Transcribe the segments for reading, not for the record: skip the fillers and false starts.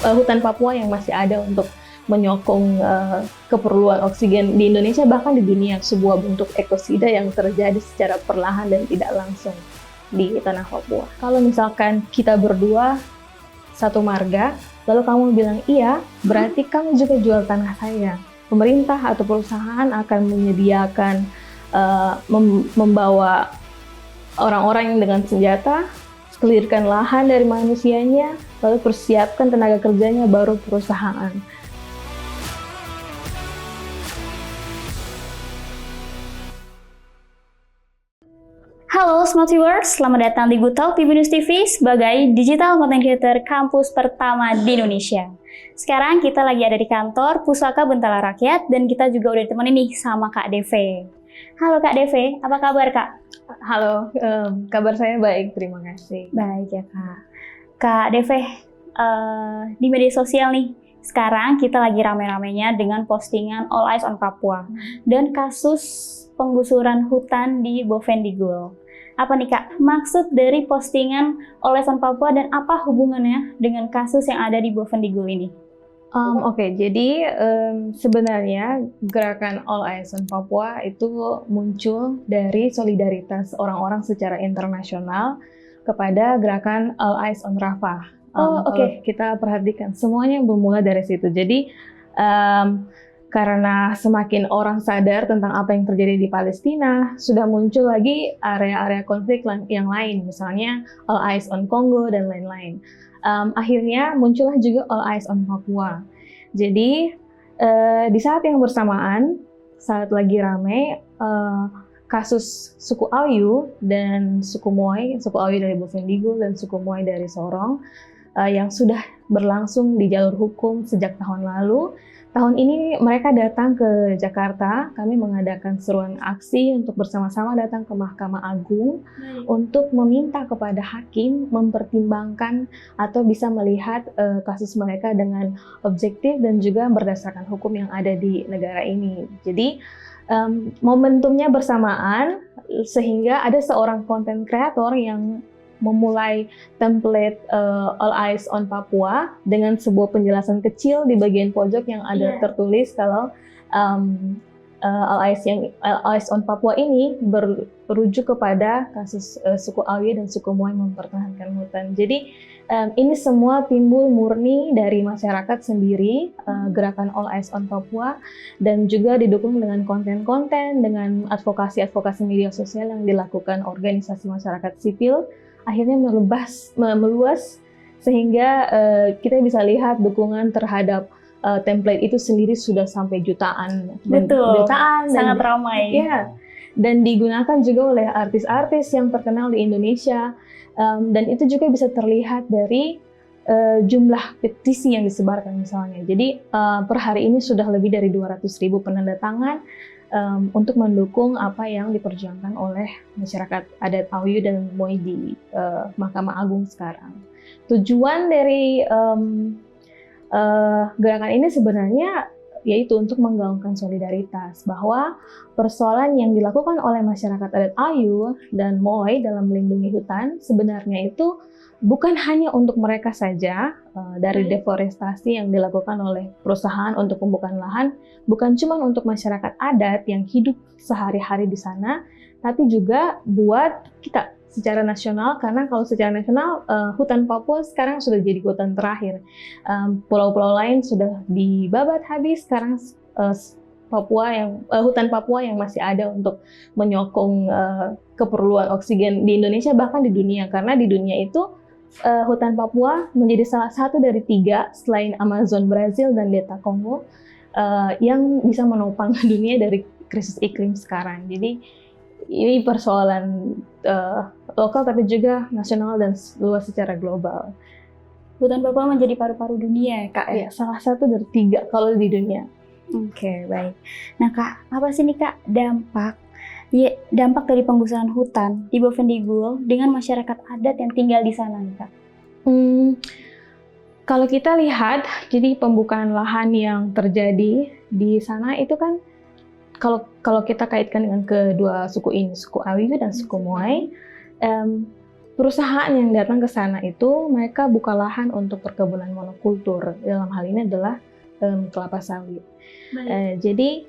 hutan Papua yang masih ada untuk menyokong keperluan oksigen di Indonesia, bahkan di dunia, sebuah bentuk ekosida yang terjadi secara perlahan dan tidak langsung di tanah Papua. Kalau misalkan kita berdua satu marga, lalu kamu bilang iya, berarti kamu juga jual tanah saya. Pemerintah atau perusahaan akan menyediakan membawa orang-orang yang dengan senjata, clearkan lahan dari manusianya, lalu persiapkan tenaga kerjanya, baru perusahaan. Halo Smart Viewers, selamat datang di Good Talk TV News TV sebagai digital content creator kampus pertama di Indonesia. Sekarang kita lagi ada di kantor Pusaka Bentala Rakyat dan kita juga udah ditemenin nih sama Kak Deve. Halo Kak Deve, apa kabar Kak? Halo, kabar saya baik, terima kasih. Baik ya Kak. Kak Deve, di media sosial nih, sekarang kita lagi rame-ramenya dengan postingan All Eyes on Papua dan kasus penggusuran hutan di Bovendigul. Apa nih Kak, maksud dari postingan All Eyes on Papua dan apa hubungannya dengan kasus yang ada di Bovendigul ini? Oke, jadi sebenarnya gerakan All Eyes on Papua itu muncul dari solidaritas orang-orang secara internasional kepada gerakan All Eyes on Rafah. Kalau kita perhatikan, semuanya bermula dari situ. Jadi karena semakin orang sadar tentang apa yang terjadi di Palestina, sudah muncul lagi area-area konflik yang lain, misalnya All Eyes on Congo dan lain-lain. Akhirnya muncullah juga All Eyes on Papua. Jadi di saat yang bersamaan, saat lagi rame kasus suku Ayu dan suku Moai, suku Ayu dari Bovendigul dan suku Moai dari Sorong, yang sudah berlangsung di jalur hukum sejak tahun lalu. Tahun ini mereka datang ke Jakarta, kami mengadakan seruan aksi untuk bersama-sama datang ke Mahkamah Agung untuk meminta kepada hakim mempertimbangkan atau bisa melihat kasus mereka dengan objektif dan juga berdasarkan hukum yang ada di negara ini. Jadi momentumnya bersamaan sehingga ada seorang content creator yang memulai template All Eyes on Papua dengan sebuah penjelasan kecil di bagian pojok yang ada tertulis kalau All Eyes on Papua ini berujuk kepada kasus suku Ayu dan suku Moai mempertahankan hutan. Jadi ini semua timbul murni dari masyarakat sendiri, gerakan All Eyes on Papua, dan juga didukung dengan konten-konten, dengan advokasi-advokasi media sosial yang dilakukan organisasi masyarakat sipil. Akhirnya meluas sehingga kita bisa lihat dukungan terhadap template itu sendiri sudah sampai jutaan. Betul, jutaan sangat ramai. Ya, dan digunakan juga oleh artis-artis yang terkenal di Indonesia. Dan itu juga bisa terlihat dari jumlah petisi yang disebarkan misalnya. Jadi per hari ini sudah lebih dari 200.000 penanda tangan untuk mendukung apa yang diperjuangkan oleh masyarakat adat Ayu dan Moai di Mahkamah Agung sekarang. Tujuan dari gerakan ini sebenarnya yaitu untuk menggaungkan solidaritas, bahwa persoalan yang dilakukan oleh masyarakat adat Ayu dan Moai dalam melindungi hutan sebenarnya itu bukan hanya untuk mereka saja, dari deforestasi yang dilakukan oleh perusahaan untuk pembukaan lahan, bukan cuma untuk masyarakat adat yang hidup sehari-hari di sana, tapi juga buat kita secara nasional, karena kalau secara nasional hutan Papua sekarang sudah jadi hutan terakhir. Pulau-pulau lain sudah dibabat habis, sekarang hutan Papua yang masih ada untuk menyokong keperluan oksigen di Indonesia, bahkan di dunia, karena di dunia itu hutan Papua menjadi salah satu dari 3 selain Amazon Brazil dan Delta Kongo yang bisa menopang dunia dari krisis iklim sekarang. Jadi ini persoalan lokal tapi juga nasional dan luas secara global. Hutan Papua menjadi paru-paru dunia ya Kak? Ya, salah satu dari 3 kalau di dunia. Oke, baik. Nah Kak, apa sih nih Kak dampak dari penggusuran hutan di Bovendigul dengan masyarakat adat yang tinggal di sana nih Kak? Kalau kita lihat, jadi pembukaan lahan yang terjadi di sana itu kan, kalau kita kaitkan dengan kedua suku ini, suku Ayu dan suku Moai, perusahaan yang datang ke sana itu mereka buka lahan untuk perkebunan monokultur. Dalam hal ini adalah kelapa sawit. Jadi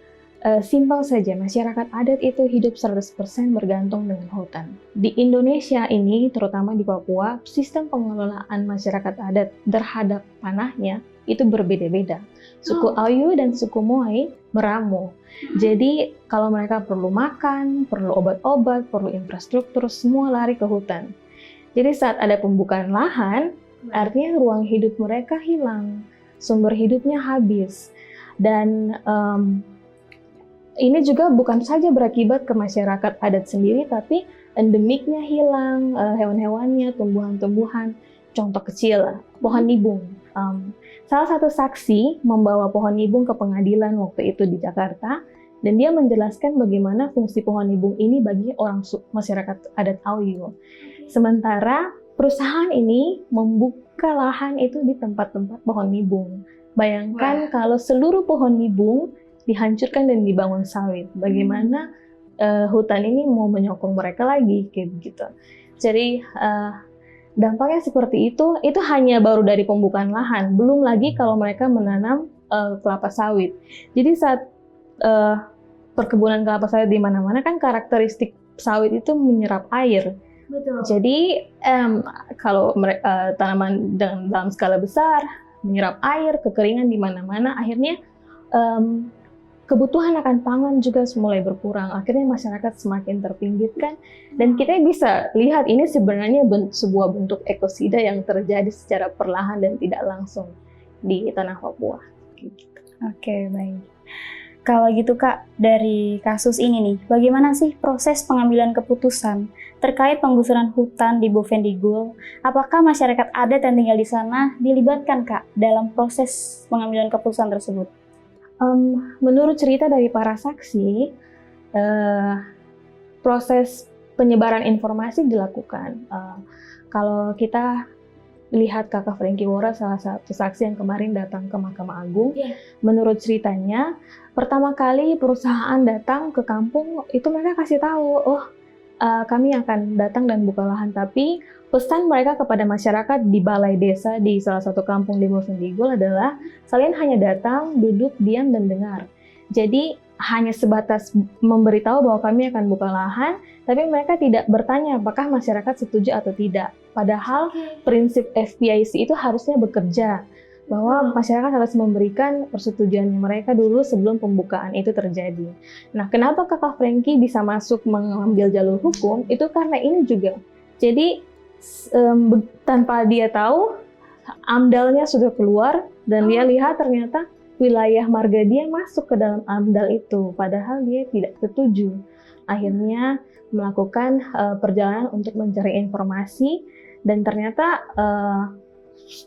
simpel saja, masyarakat adat itu hidup 100% bergantung dengan hutan. Di Indonesia ini, terutama di Papua, sistem pengelolaan masyarakat adat terhadap tanahnya itu berbeda-beda. Suku Ayu dan suku Moai meramu. Jadi kalau mereka perlu makan, perlu obat-obat, perlu infrastruktur, semua lari ke hutan. Jadi saat ada pembukaan lahan, artinya ruang hidup mereka hilang, sumber hidupnya habis. Dan ini juga bukan saja berakibat ke masyarakat adat sendiri, tapi endemiknya hilang, hewan-hewannya, tumbuhan-tumbuhan. Contoh kecil, pohon nibung. Salah satu saksi membawa pohon nibung ke pengadilan waktu itu di Jakarta, dan dia menjelaskan bagaimana fungsi pohon nibung ini bagi orang masyarakat adat Ayu. Sementara perusahaan ini membuka lahan itu di tempat-tempat pohon nibung. Bayangkan kalau seluruh pohon nibung dihancurkan dan dibangun sawit. Bagaimana hutan ini mau menyokong mereka lagi, kayak begitu. Jadi dampaknya seperti itu hanya baru dari pembukaan lahan. Belum lagi kalau mereka menanam kelapa sawit. Jadi saat perkebunan kelapa sawit di mana-mana kan karakteristik sawit itu menyerap air. Betul. Jadi kalau tanaman dalam skala besar menyerap air, kekeringan di mana-mana, akhirnya kebutuhan akan pangan juga mulai berkurang. Akhirnya masyarakat semakin terpinggirkan, dan kita bisa lihat ini sebenarnya sebuah bentuk ekosida yang terjadi secara perlahan dan tidak langsung di tanah Papua. Oke, baik. Kalau gitu Kak, dari kasus ini nih, bagaimana sih proses pengambilan keputusan terkait penggusuran hutan di Bovendigul? Apakah masyarakat adat yang tinggal di sana dilibatkan Kak dalam proses pengambilan keputusan tersebut? Menurut cerita dari para saksi, proses penyebaran informasi dilakukan. Kalau kita lihat Kakak Franky Wora, salah satu saksi yang kemarin datang ke Mahkamah Agung, menurut ceritanya, pertama kali perusahaan datang ke kampung, itu mereka kasih tahu, kami akan datang dan buka lahan, tapi pesan mereka kepada masyarakat di balai desa di salah satu kampung di Bovendigul adalah kalian hanya datang, duduk, diam, dan dengar. Jadi hanya sebatas memberitahu bahwa kami akan buka lahan, tapi mereka tidak bertanya apakah masyarakat setuju atau tidak. Padahal prinsip FPIC itu harusnya bekerja, bahwa masyarakat harus memberikan persetujuannya mereka dulu sebelum pembukaan itu terjadi. Nah, kenapa Kakak Franky bisa masuk mengambil jalur hukum? Itu karena ini juga. Jadi tanpa dia tahu, AMDAL-nya sudah keluar dan dia lihat ternyata wilayah marga dia masuk ke dalam AMDAL itu, padahal dia tidak setuju. Akhirnya melakukan perjalanan untuk mencari informasi, dan ternyata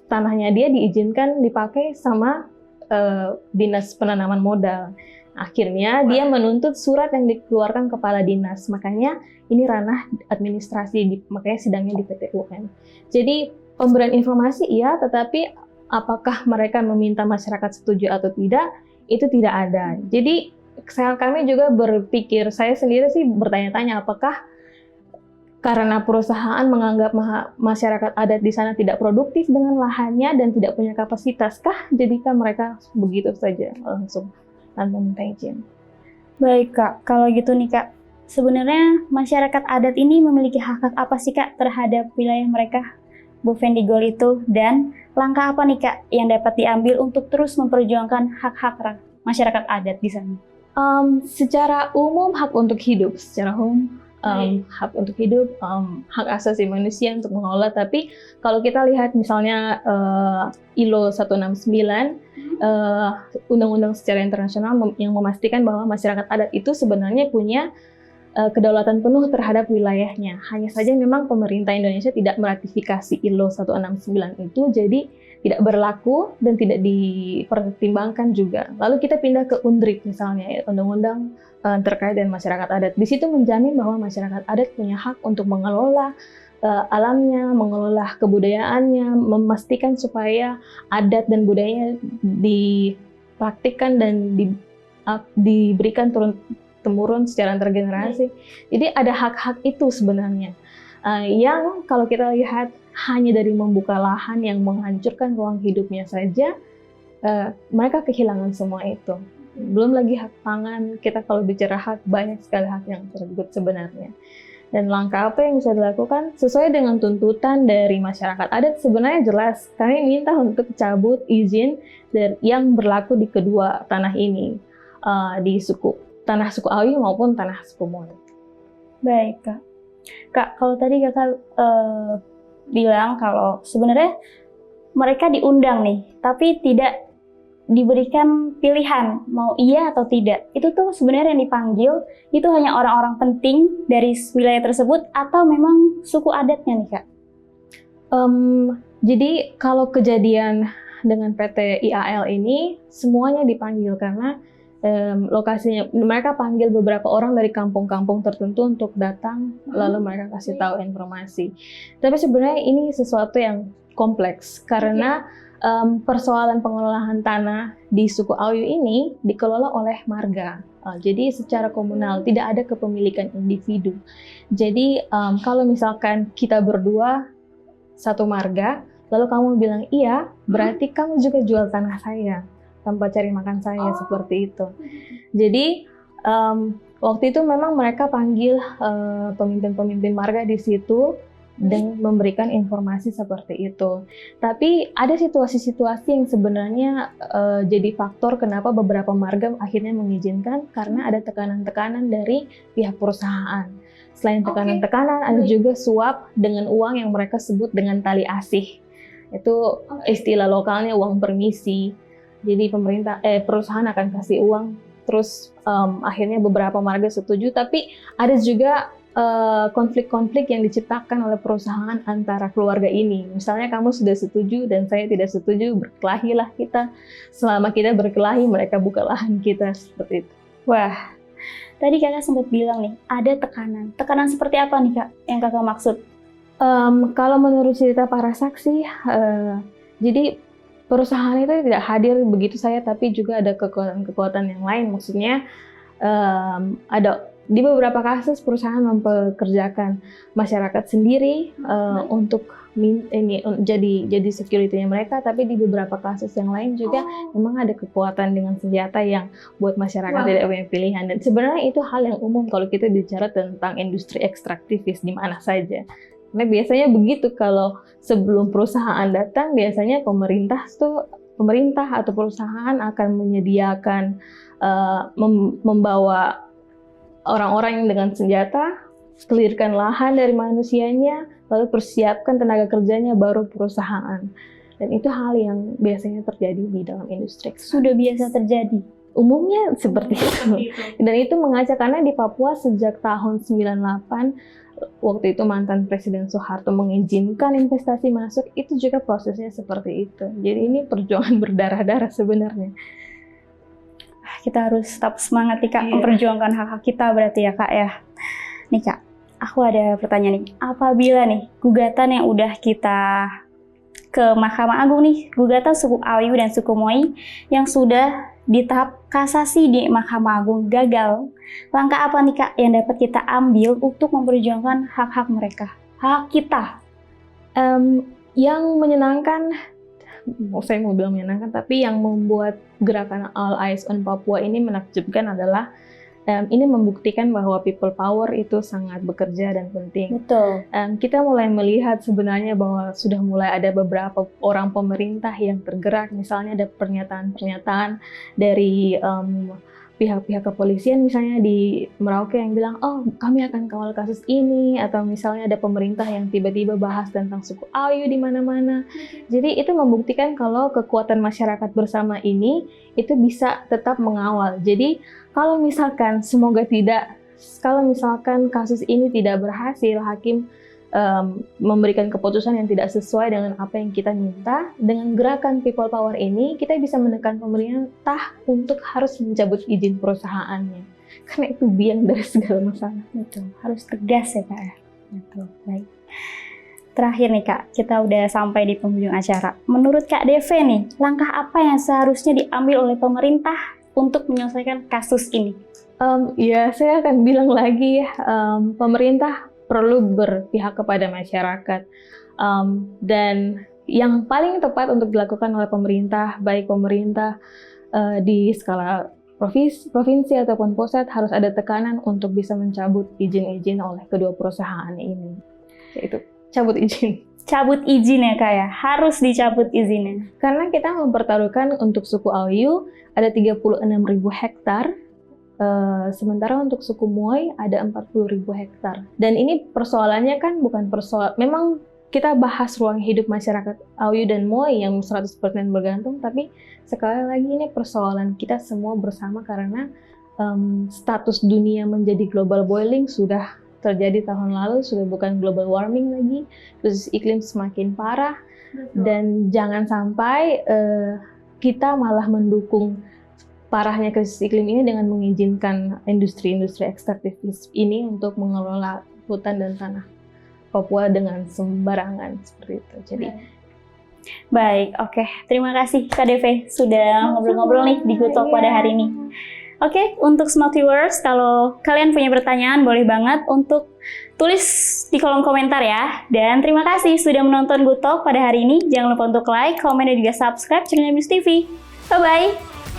tanahnya dia diizinkan dipakai sama Dinas Penanaman Modal. Akhirnya dia menuntut surat yang dikeluarkan kepala dinas, makanya ini ranah administrasi, makanya sidangnya di PT UN. Jadi pemberian informasi iya, tetapi apakah mereka meminta masyarakat setuju atau tidak, itu tidak ada. Jadi kami juga berpikir, saya sendiri sih bertanya-tanya, apakah karena perusahaan menganggap masyarakat adat di sana tidak produktif dengan lahannya dan tidak punya kapasitas kah, jadikan mereka begitu saja langsung tanpa minta izin. Baik Kak, kalau gitu nih Kak, sebenarnya masyarakat adat ini memiliki hak-hak apa sih Kak terhadap wilayah mereka Bovendigul itu, dan langkah apa nih Kak yang dapat diambil untuk terus memperjuangkan hak-hak masyarakat adat di sana? Secara umum hak untuk hidup, secara umum hak untuk hidup, hak asasi manusia untuk mengelola. Tapi kalau kita lihat misalnya ILO 169, undang-undang secara internasional yang memastikan bahwa masyarakat adat itu sebenarnya punya kedaulatan penuh terhadap wilayahnya. Hanya saja memang pemerintah Indonesia tidak meratifikasi ILO 169 itu, jadi tidak berlaku dan tidak dipertimbangkan juga. Lalu kita pindah ke UNDRIP misalnya, undang-undang terkait dengan masyarakat adat. Di situ menjamin bahwa masyarakat adat punya hak untuk mengelola alamnya, mengelola kebudayaannya, memastikan supaya adat dan budayanya dipraktikkan dan diberikan turun-temurun secara antar generasi. Jadi ada hak-hak itu sebenarnya. yang kalau kita lihat hanya dari membuka lahan yang menghancurkan ruang hidupnya saja, mereka kehilangan semua itu. Belum lagi hak pangan, kita kalau bicara hak, banyak sekali hak yang tergugat sebenarnya. Dan langkah apa yang bisa dilakukan sesuai dengan tuntutan dari masyarakat adat sebenarnya jelas. Kami minta untuk cabut izin yang berlaku di kedua tanah ini, di tanah suku Awi maupun tanah suku Moi. Baik, Kak. Kak, kalau tadi Kakak bilang kalau sebenarnya mereka diundang nih, tapi tidak diberikan pilihan mau iya atau tidak. Itu tuh sebenarnya yang dipanggil itu hanya orang-orang penting dari wilayah tersebut atau memang suku adatnya nih, Kak? Jadi kalau kejadian dengan PT IAL ini semuanya dipanggil karena lokasinya mereka panggil beberapa orang dari kampung-kampung tertentu untuk datang, lalu mereka kasih tahu informasi. Tapi sebenarnya ini sesuatu yang kompleks karena persoalan pengelolaan tanah di suku Awi ini dikelola oleh marga. Jadi secara komunal, tidak ada kepemilikan individu. Jadi kalau misalkan kita berdua satu marga, lalu kamu bilang iya, berarti kamu juga jual tanah saya tanpa cari makan saya, seperti itu. Jadi waktu itu memang mereka panggil pemimpin-pemimpin marga di situ dan memberikan informasi seperti itu. Tapi ada situasi-situasi yang sebenarnya jadi faktor kenapa beberapa marga akhirnya mengizinkan karena ada tekanan-tekanan dari pihak perusahaan. Selain tekanan-tekanan, ada juga suap dengan uang yang mereka sebut dengan tali asih. Itu istilah lokalnya uang permisi. Jadi perusahaan akan kasih uang, terus akhirnya beberapa marga setuju. Tapi ada juga konflik-konflik yang diciptakan oleh perusahaan antara keluarga ini. Misalnya kamu sudah setuju dan saya tidak setuju, berkelahilah kita. Selama kita berkelahi, mereka buka lahan kita, seperti itu. Wah, tadi Kakak sempat bilang nih, ada tekanan. Tekanan seperti apa nih, Kak, yang Kakak maksud? Kalau menurut cerita para saksi, jadi perusahaan itu tidak hadir begitu saja, tapi juga ada kekuatan-kekuatan yang lain. Maksudnya ada di beberapa kasus perusahaan mempekerjakan masyarakat sendiri untuk jadi security-nya mereka, tapi di beberapa kasus yang lain juga memang ada kekuatan dengan senjata yang buat masyarakat tidak punya pilihan. Dan sebenarnya itu hal yang umum kalau kita bicara tentang industri ekstraktivis di mana saja. Karena biasanya begitu, kalau sebelum perusahaan datang, biasanya pemerintah atau perusahaan akan menyediakan membawa orang-orang yang dengan senjata, clearkan lahan dari manusianya, lalu persiapkan tenaga kerjanya, baru perusahaan. Dan itu hal yang biasanya terjadi di dalam industri. Sudah biasa terjadi. Umumnya seperti itu. Dan itu mengacak karena di Papua sejak tahun 98, waktu itu mantan Presiden Soeharto mengizinkan investasi masuk, itu juga prosesnya seperti itu. Jadi ini perjuangan berdarah-darah sebenarnya. Kita harus tetap semangat nih, Kak, memperjuangkan hak-hak kita berarti ya, Kak, ya. Nih, Kak, aku ada pertanyaan nih. Apabila nih gugatan yang udah kita ke Mahkamah Agung nih, gugatan suku Awi dan suku Moi yang sudah di tahap kasasi di Mahkamah Agung gagal, langkah apa nih, Kak, yang dapat kita ambil untuk memperjuangkan hak-hak mereka, hak kita? Yang menyenangkan, saya mau bilang menyenangkan, tapi yang membuat gerakan All Eyes on Papua ini menakjubkan adalah ini membuktikan bahwa people power itu sangat bekerja dan penting. Betul. Kita mulai melihat sebenarnya bahwa sudah mulai ada beberapa orang pemerintah yang tergerak. Misalnya ada pernyataan-pernyataan dari pihak-pihak kepolisian misalnya di Merauke yang bilang, oh kami akan kawal kasus ini, atau misalnya ada pemerintah yang tiba-tiba bahas tentang suku Ayu di mana-mana. Jadi itu membuktikan kalau kekuatan masyarakat bersama ini itu bisa tetap mengawal. Jadi kalau misalkan kalau misalkan kasus ini tidak berhasil, hakim memberikan keputusan yang tidak sesuai dengan apa yang kita minta, dengan gerakan people power ini kita bisa menekan pemerintah untuk harus mencabut izin perusahaannya, karena itu biang dari segala masalah. Betul, harus tegas ya, Kak. Betul, baik. Terakhir nih, Kak, kita udah sampai di penghujung acara. Menurut Kak Deve nih, langkah apa yang seharusnya diambil oleh pemerintah untuk menyelesaikan kasus ini? Ya, saya akan bilang lagi, pemerintah perlu berpihak kepada masyarakat. Dan yang paling tepat untuk dilakukan oleh pemerintah, baik pemerintah di skala provinsi ataupun pusat, harus ada tekanan untuk bisa mencabut izin-izin oleh kedua perusahaan ini. Yaitu cabut izin. Cabut izin ya Kak ya, harus dicabut izinnya. Karena kita mempertaruhkan untuk suku Oyu ada 36.000 hektar, sementara untuk suku Moy ada 40.000 hektar. Dan ini persoalannya kan bukan persoalan, memang kita bahas ruang hidup masyarakat Oyu dan Moy yang 100% bergantung, tapi sekali lagi ini persoalan kita semua bersama karena status dunia menjadi global boiling sudah terjadi tahun lalu, sudah bukan global warming lagi, krisis iklim semakin parah. Betul. Dan jangan sampai kita malah mendukung parahnya krisis iklim ini dengan mengizinkan industri-industri ekstraktivis ini untuk mengelola hutan dan tanah Papua dengan sembarangan seperti itu. Jadi baik, oke. Terima kasih Kak Deve sudah ngobrol-ngobrol nih di Good Talk pada hari ini. Oke, untuk Smart Viewers, kalau kalian punya pertanyaan boleh banget untuk tulis di kolom komentar ya. Dan terima kasih sudah menonton Good Talk pada hari ini. Jangan lupa untuk like, komen, dan juga subscribe channel News TV. Bye-bye!